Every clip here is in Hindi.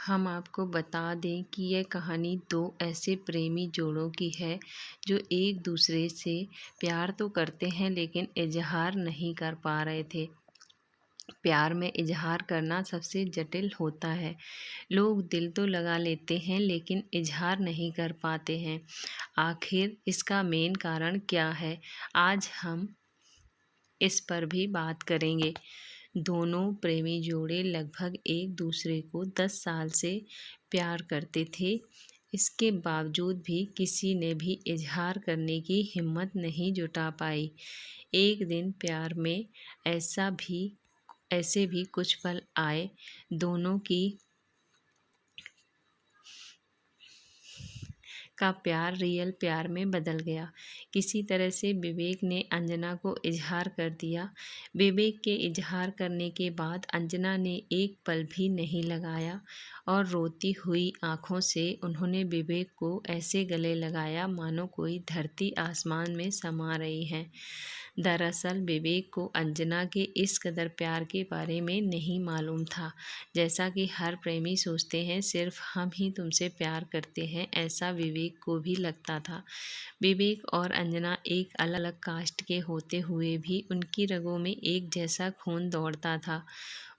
हम आपको बता दें कि यह कहानी दो ऐसे प्रेमी जोड़ों की है जो एक दूसरे से प्यार तो करते हैं लेकिन इजहार नहीं कर पा रहे थे। प्यार में इजहार करना सबसे जटिल होता है। लोग दिल तो लगा लेते हैं लेकिन इजहार नहीं कर पाते हैं। आखिर इसका मेन कारण क्या है? आज हम इस पर भी बात करेंगे। दोनों प्रेमी जोड़े लगभग एक दूसरे को 10 साल से प्यार करते थे। इसके बावजूद भी किसी ने भी इजहार करने की हिम्मत नहीं जुटा पाई। एक दिन प्यार में ऐसे भी कुछ पल आए। दोनों का प्यार रियल प्यार में बदल गया। किसी तरह से विवेक ने अंजना को इजहार कर दिया। विवेक के इजहार करने के बाद अंजना ने एक पल भी नहीं लगाया और रोती हुई आंखों से उन्होंने विवेक को ऐसे गले लगाया मानो कोई धरती आसमान में समा रही है। दरअसल विवेक को अंजना के इस कदर प्यार के बारे में नहीं मालूम था। जैसा कि हर प्रेमी सोचते हैं सिर्फ हम ही तुमसे प्यार करते हैं, ऐसा विवेक को भी लगता था। विवेक और अंजना एक अलग अलग कास्ट के होते हुए भी उनकी रगों में एक जैसा खून दौड़ता था।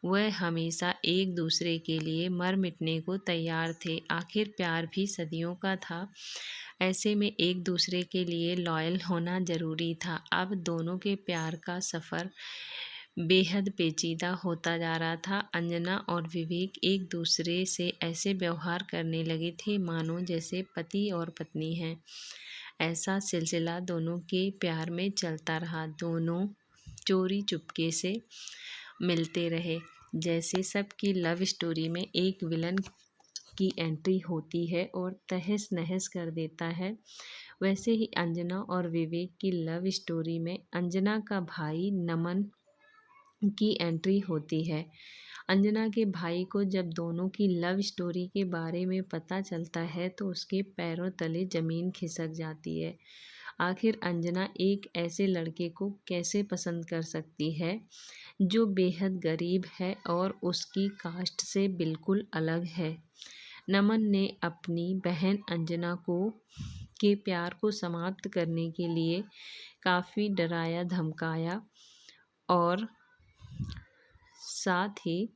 वह हमेशा एक दूसरे के लिए मर मिटने को तैयार थे। आखिर प्यार भी सदियों का था। ऐसे में एक दूसरे के लिए लॉयल होना ज़रूरी था। अब दोनों के प्यार का सफ़र बेहद पेचीदा होता जा रहा था। अंजना और विवेक एक दूसरे से ऐसे व्यवहार करने लगे थे मानो जैसे पति और पत्नी हैं। ऐसा सिलसिला दोनों के प्यार में चलता रहा। दोनों चोरी चुपके से मिलते रहे। जैसे सबकी लव स्टोरी में एक विलन की एंट्री होती है और तहस नहस कर देता है, वैसे ही अंजना और विवेक की लव स्टोरी में अंजना का भाई नमन की एंट्री होती है। अंजना के भाई को जब दोनों की लव स्टोरी के बारे में पता चलता है तो उसके पैरों तले ज़मीन खिसक जाती है। आखिर अंजना एक ऐसे लड़के को कैसे पसंद कर सकती है जो बेहद गरीब है और उसकी कास्ट से बिल्कुल अलग है। नमन ने अपनी बहन अंजना के प्यार को समाप्त करने के लिए काफ़ी डराया धमकाया और साथ ही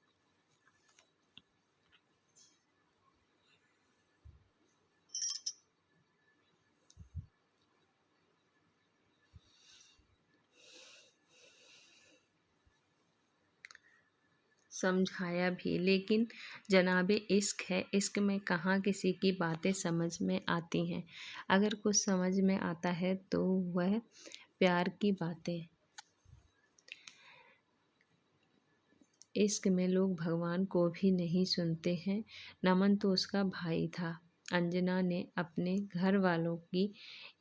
समझाया भी। लेकिन जनाबे इश्क है, इश्क में कहाँ किसी की बातें समझ में आती हैं। अगर कुछ समझ में आता है तो वह प्यार की बातें। इश्क में लोग भगवान को भी नहीं सुनते हैं। नमन तो उसका भाई था। अंजना ने अपने घर वालों की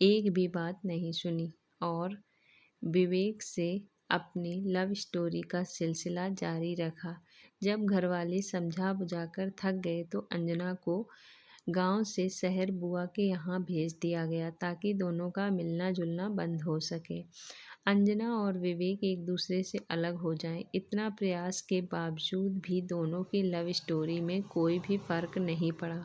एक भी बात नहीं सुनी और विवेक से अपनी लव स्टोरी का सिलसिला जारी रखा। जब घरवाले समझा बुझाकर थक गए तो अंजना को गांव से शहर बुआ के यहाँ भेज दिया गया ताकि दोनों का मिलना जुलना बंद हो सके। अंजना और विवेक एक दूसरे से अलग हो जाएं। इतना प्रयास के बावजूद भी दोनों की लव स्टोरी में कोई भी फ़र्क नहीं पड़ा।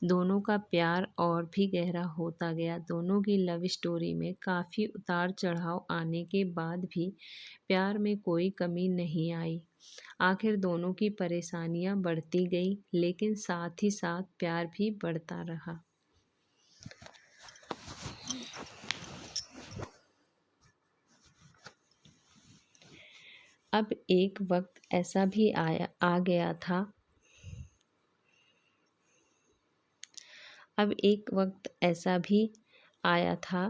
दोनों का प्यार और भी गहरा होता गया। दोनों की लव स्टोरी में काफ़ी उतार चढ़ाव आने के बाद भी प्यार में कोई कमी नहीं आई। आखिर दोनों की परेशानियां बढ़ती गई लेकिन साथ ही साथ प्यार भी बढ़ता रहा। अब एक वक्त ऐसा भी आ गया था अब एक वक्त ऐसा भी आया था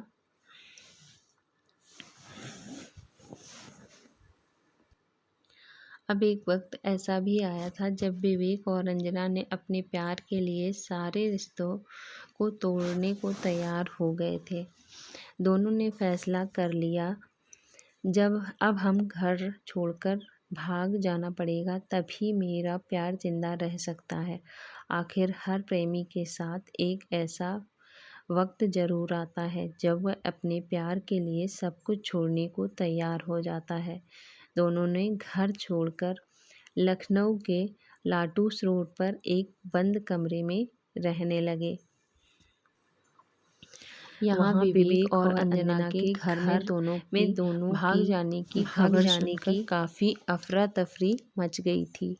अब एक वक्त ऐसा भी आया था जब विवेक और अंजना ने अपने प्यार के लिए सारे रिश्तों को तोड़ने को तैयार हो गए थे। दोनों ने फैसला कर लिया, जब अब हम घर छोड़कर भाग जाना पड़ेगा तभी मेरा प्यार जिंदा रह सकता है। आखिर हर प्रेमी के साथ एक ऐसा वक्त ज़रूर आता है जब वह अपने प्यार के लिए सब कुछ छोड़ने को तैयार हो जाता है। दोनों ने घर छोड़कर लखनऊ के लाटूस रोड पर एक बंद कमरे में रहने लगे। यहाँ विवेक और अंजना के घर में दोनों भाग जाने की खबर सुनकर काफ़ी अफरा तफरी मच गई थी।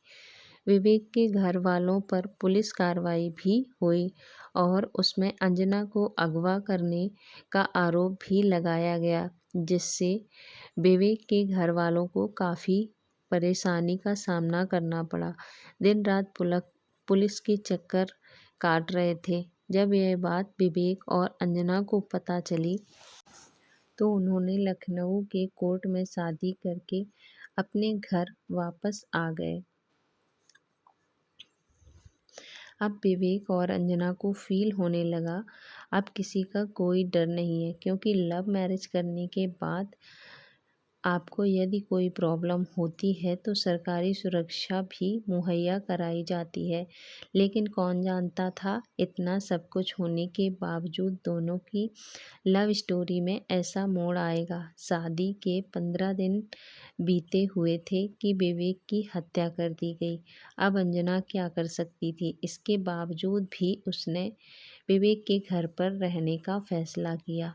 विवेक के घर वालों पर पुलिस कार्रवाई भी हुई और उसमें अंजना को अगवा करने का आरोप भी लगाया गया, जिससे विवेक के घर वालों को काफ़ी परेशानी का सामना करना पड़ा। दिन रात पुलिस के चक्कर काट रहे थे। जब यह बात विवेक और अंजना को पता चली तो उन्होंने लखनऊ के कोर्ट में शादी करके अपने घर वापस आ गए। अब विवेक और अंजना को फील होने लगा अब किसी का कोई डर नहीं है, क्योंकि लव मैरिज करने के बाद आपको यदि कोई प्रॉब्लम होती है तो सरकारी सुरक्षा भी मुहैया कराई जाती है। लेकिन कौन जानता था इतना सब कुछ होने के बावजूद दोनों की लव स्टोरी में ऐसा मोड़ आएगा। शादी के 15 दिन बीते हुए थे कि विवेक की हत्या कर दी गई। अब अंजना क्या कर सकती थी? इसके बावजूद भी उसने विवेक के घर पर रहने का फैसला किया।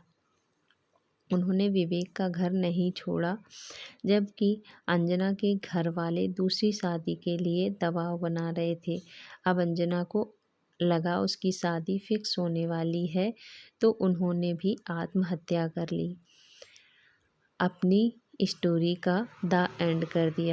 उन्होंने विवेक का घर नहीं छोड़ा, जबकि अंजना के घर वाले दूसरी शादी के लिए दबाव बना रहे थे। अब अंजना को लगा उसकी शादी फिक्स होने वाली है, तो उन्होंने भी आत्महत्या कर ली। अपनी स्टोरी का द एंड कर दिया।